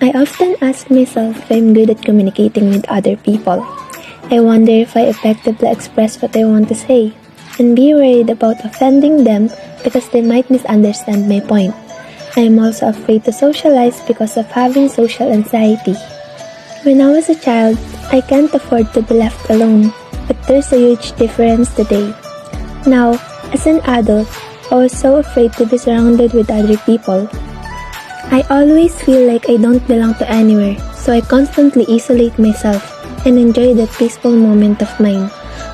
I often ask myself if I'm good at communicating with other people. I wonder if I effectively express what I want to say, and be worried about offending them because they might misunderstand my point. I am also afraid to socialize because of having social anxiety. When I was a child, I can't afford to be left alone, but there's a huge difference today. Now, as an adult, I was so afraid to be surrounded with other people. I always feel like I don't belong to anywhere, so I constantly isolate myself and enjoy that peaceful moment of mine.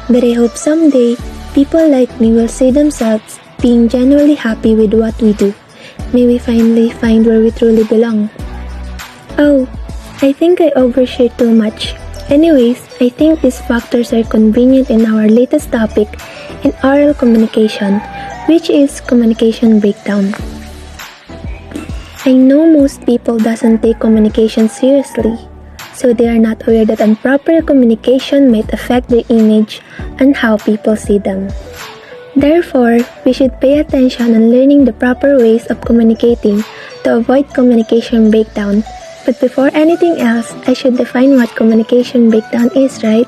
But I hope someday, people like me will see themselves being genuinely happy with what we do. May we finally find where we truly belong. Oh, I think I overshare too much. Anyways, I think these factors are convenient in our latest topic in oral communication, which is communication breakdown. I know most people doesn't take communication seriously, so they are not aware that improper communication might affect their image and how people see them. Therefore, we should pay attention on learning the proper ways of communicating to avoid communication breakdown. But before anything else, I should define what communication breakdown is, right?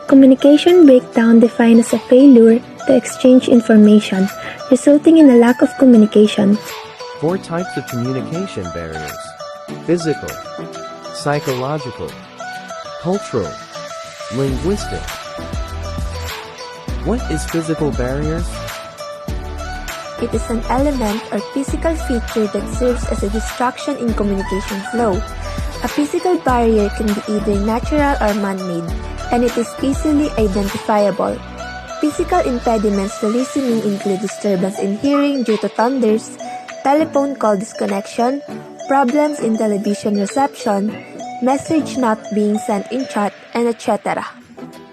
Communication breakdown defined as a failure to exchange information, resulting in a lack of communication. 4 types of communication barriers: physical, psychological, cultural, linguistic. What is physical barriers? It is an element or physical feature that serves as a distraction in communication flow. A physical barrier can be either natural or man-made, and it is easily identifiable. Physical impediments to listening include disturbance in hearing due to thunders, telephone call disconnection, problems in television reception, message not being sent in chat, and etc.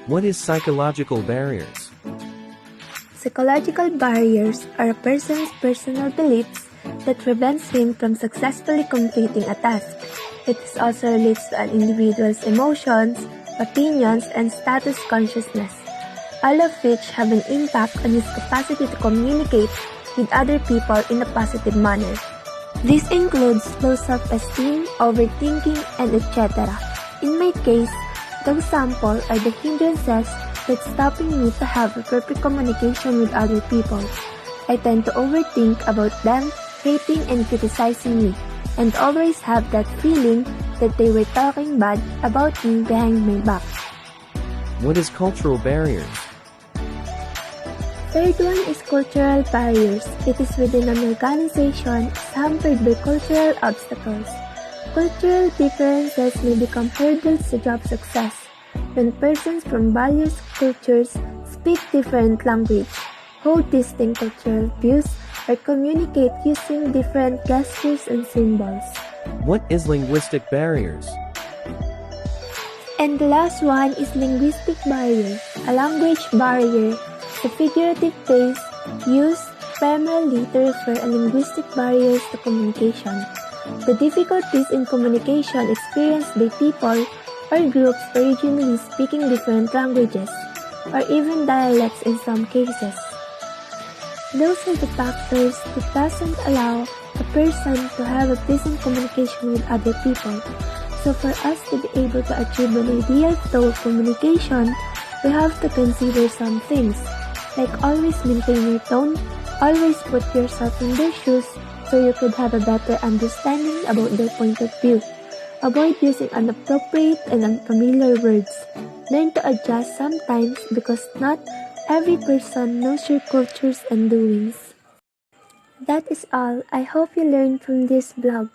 What is psychological barriers? Psychological barriers are a person's personal beliefs that prevents him from successfully completing a task. It also relates to an individual's emotions, opinions, and status consciousness, all of which have an impact on his capacity to communicate with other people in a positive manner. This includes low self-esteem, overthinking, and etc. In my case, the example are the hindrances that's stopping me to have a perfect communication with other people. I tend to overthink about them hating and criticizing me, and always have that feeling that they were talking bad about me behind my back. What is cultural barriers? Third one is cultural barriers. It is within an organization hampered by cultural obstacles. Cultural differences may become hurdles to job success when persons from various cultures speak different language, hold distinct cultural views, or communicate using different gestures and symbols. What is linguistic barriers? And the last one is linguistic barrier, a language barrier. The figurative phrase used primarily to refer to linguistic barriers to communication. The difficulties in communication experienced by people or groups originally speaking different languages, or even dialects in some cases. Those are the factors that doesn't allow a person to have a pleasant communication with other people. So for us to be able to achieve an ideal flow of communication, we have to consider some things, like always maintain your tone, always put yourself in their shoes so you could have a better understanding about their point of view. Avoid using inappropriate and unfamiliar words. Learn to adjust sometimes because not every person knows your cultures and doings. That is all. I hope you learned from this blog.